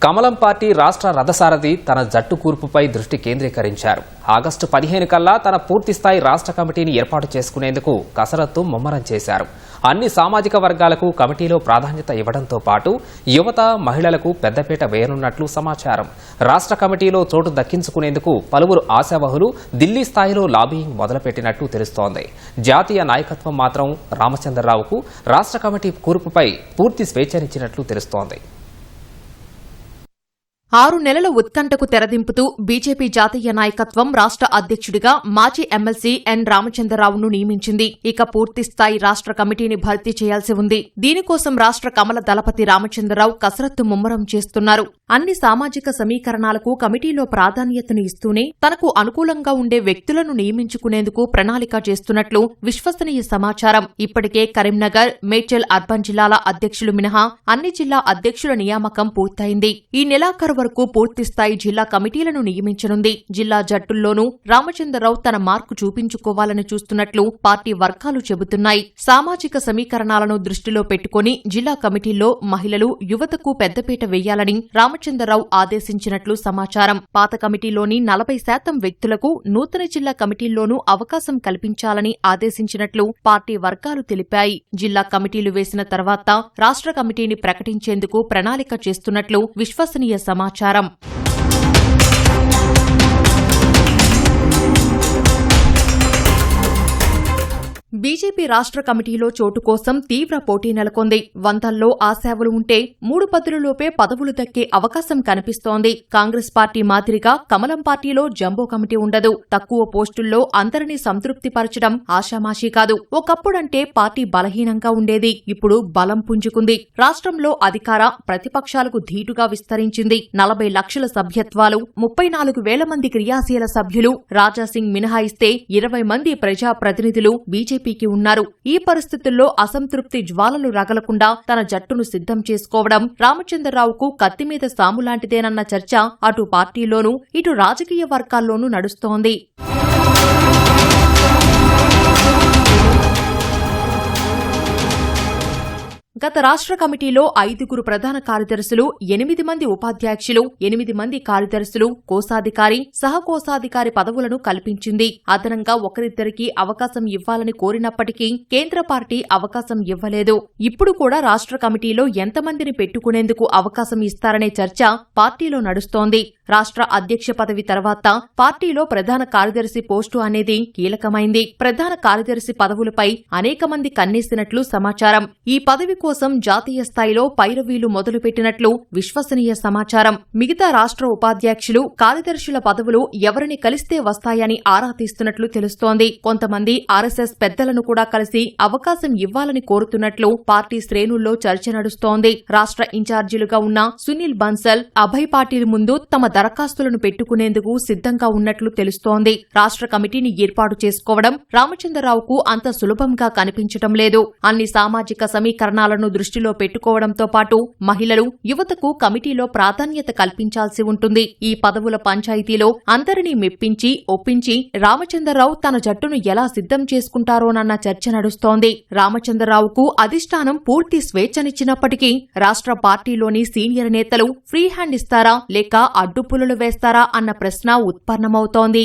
కమలం పార్టీ రాష్ట్ర రథసారథి తన జట్టు కూర్పుపై దృష్టి కేంద్రీకరించారు. ఆగస్టు 15 కల్లా తన పూర్తిస్థాయి రాష్ట్ర కమిటీని ఏర్పాటు చేసుకునేందుకు కసరత్తు ముమ్మరం చేశారు. అన్ని సామాజిక వర్గాలకు కమిటీలో ప్రాధాన్యత ఇవ్వడంతో పాటు యువత, మహిళలకు పెద్దపీట వేయనున్నట్లు సమాచారం. రాష్ట్ర కమిటీలో చోటు దక్కించుకునేందుకు పలువురు ఆశావహులు ఢిల్లీ స్థాయిలో లాబియింగ్ మొదలుపెట్టినట్టు తెలుస్తోంది. జాతీయ నాయకత్వం మాత్రం రామచంద్రరావుకు రాష్ట్ర కమిటీ కూర్పుపై పూర్తి స్వేచ్ఛనిచ్చినట్లు తెలుస్తోంది. 6 నెలల ఉత్కంఠకు తెరదింపుతూ బీజేపీ జాతీయ నాయకత్వం రాష్ట్ర అధ్యక్షుడిగా మాజీ ఎమ్మెల్సీ ఎన్ రామచంద్రరావును నియమించింది. ఇక పూర్తిస్థాయి రాష్ట్ర కమిటీని భర్తీ చేయాల్సి ఉంది. దీనికోసం రాష్ట్ర కమల దళపతి రామచంద్రరావు కసరత్తు ముమ్మరం చేస్తున్నారు. అన్ని సామాజిక సమీకరణాలకు కమిటీలో ప్రాధాన్యతను ఇస్తూనే తనకు అనుకూలంగా ఉండే వ్యక్తులను నియమించుకునేందుకు ప్రణాళిక చేస్తున్నట్లు విశ్వసనీయ సమాచారం. ఇప్పటికే కరీంనగర్, మేడ్చల్ అర్బన్ జిల్లాల అధ్యక్షులు మినహా అన్ని జిల్లా అధ్యక్షుల నియామకం పూర్తయింది. ఈ నెలాఖరు వరకు పూర్తిస్థాయి జిల్లా కమిటీలను నియమించనుంది. జిల్లా జట్టుల్లోనూ రామచంద్రరావు తన మార్కు చూపించుకోవాలని చూస్తున్నట్లు పార్టీ వర్గాలు చెబుతున్నాయి. సామాజిక సమీకరణాలను దృష్టిలో పెట్టుకుని జిల్లా కమిటీల్లో మహిళలు, యువతకు పెద్దపీట వేయాలని రామచంద్రరావు ఆదేశించినట్లు సమాచారం. పాత కమిటీలోని 40% వ్యక్తులకు నూతన జిల్లా కమిటీల్లోనూ అవకాశం కల్పించాలని ఆదేశించినట్లు పార్టీ వర్గాలు తెలిపాయి. జిల్లా కమిటీలు వేసిన తర్వాత రాష్ట్ర కమిటీని ప్రకటించేందుకు ప్రణాళిక చేస్తున్నట్లు విశ్వసనీయ సమాచారం. బీజేపీ రాష్ట్ర కమిటీలో చోటు కోసం తీవ్ర పోటీ నెలకొంది. వందల్లో ఆశావులు ఉంటే 3 పదులలోపే పదవులు దక్కే అవకాశం కనిపిస్తోంది. కాంగ్రెస్ పార్టీ మాదిరిగా కమలం పార్టీలో జంబో కమిటీ ఉండదు. తక్కువ పోస్టుల్లో అందరినీ సంతృప్తిపరచడం ఆషామాషీ కాదు. ఒకప్పుడంటే పార్టీ బలహీనంగా ఉండేది. ఇప్పుడు బలం పుంజుకుంది. రాష్ట్రంలో అధికార, ప్రతిపక్షాలకు ధీటుగా విస్తరించింది. 40 లక్షల సభ్యత్వాలు, 34,000 మంది క్రియాశీల సభ్యులు, రాజాసింగ్ మినహాయిస్తే 20 మంది ప్రజాప్రతినిధులు బీజేపీకి ఉన్నారు. ఈ పరిస్థితుల్లో అసంతృప్తి జ్వాలలు రగలకుండా తన జట్టును సిద్ధం చేసుకోవడం రామచంద్రరావుకు కత్తిమీద సాములాంటిదేనన్న చర్చ అటు పార్టీలోనూ ఇటు రాజకీయ వర్గాల్లోనూ నడుస్తోంది. గత రాష్ట్ర కమిటీలో 5 ప్రధాన కార్యదర్శులు, 8 మంది ఉపాధ్యక్షులు, 8 మంది కార్యదర్శులు, కోశాధికారి, సహకోశాధికారి పదవులను కల్పించింది. అదనంగా ఒకరిద్దరికి అవకాశం ఇవ్వాలని కోరినప్పటికీ కేంద్ర పార్టీ అవకాశం ఇవ్వలేదు. ఇప్పుడు కూడా రాష్ట్ర కమిటీలో ఎంతమందిని పెట్టుకునేందుకు అవకాశం ఇస్తారనే చర్చ పార్టీలో నడుస్తోంది. రాష్ట్ర అధ్యక్ష పదవి తర్వాత పార్టీలో ప్రధాన కార్యదర్శి పోస్టు అనేది కీలకమైంది. ప్రధాన కార్యదర్శి పదవులపై అనేక మంది కన్నేసినట్లు సమాచారం. ఈ పదవి కోసం జాతీయ స్థాయిలో పైరవీలు మొదలుపెట్టినట్లు విశ్వసనీయ సమాచారం. మిగతా రాష్ట్ర ఉపాధ్యక్షులు, కార్యదర్శుల పదవులు ఎవరిని కలిస్తే వస్తాయని ఆరా తీస్తున్నట్లు తెలుస్తోంది. కొంతమంది ఆర్ఎస్ఎస్ పెద్దలను కూడా కలిసి అవకాశం ఇవ్వాలని కోరుతున్నట్లు పార్టీ శ్రేణుల్లో చర్చ నడుస్తోంది. రాష్ట్ర ఇన్ఛార్జీలుగా ఉన్న సునీల్ బన్సల్, అభయ్ పాటిల్ ముందు తమ దరఖాస్తులను పెట్టుకునేందుకు సిద్ధంగా ఉన్నట్లు తెలుస్తోంది. రాష్ట్ర కమిటీని ఏర్పాటు చేసుకోవడం రామచంద్రరావుకు అంత సులభంగా కనిపించటం లేదు. అన్ని సామాజిక సమీకరణాలను దృష్టిలో పెట్టుకోవడంతో పాటు మహిళలు, యువతకు కమిటీలో ప్రాధాన్యత కల్పించాల్సి ఉంటుంది. ఈ పదవుల పంచాయతీలో అందరినీ మెప్పించి, ఒప్పించి రామచంద్రరావు తన జట్టును ఎలా సిద్ధం చేసుకుంటారోనన్న చర్చ నడుస్తోంది. రామచంద్రరావుకు అధిష్టానం పూర్తి స్వేచ్ఛనిచ్చినప్పటికీ రాష్ట్ర పార్టీలోని సీనియర్ నేతలు ఫ్రీ హ్యాండ్ ఇస్తారా లేక అడ్డుపుల్లలు వేస్తారా అన్న ప్రశ్న ఉత్పన్నమవుతోంది.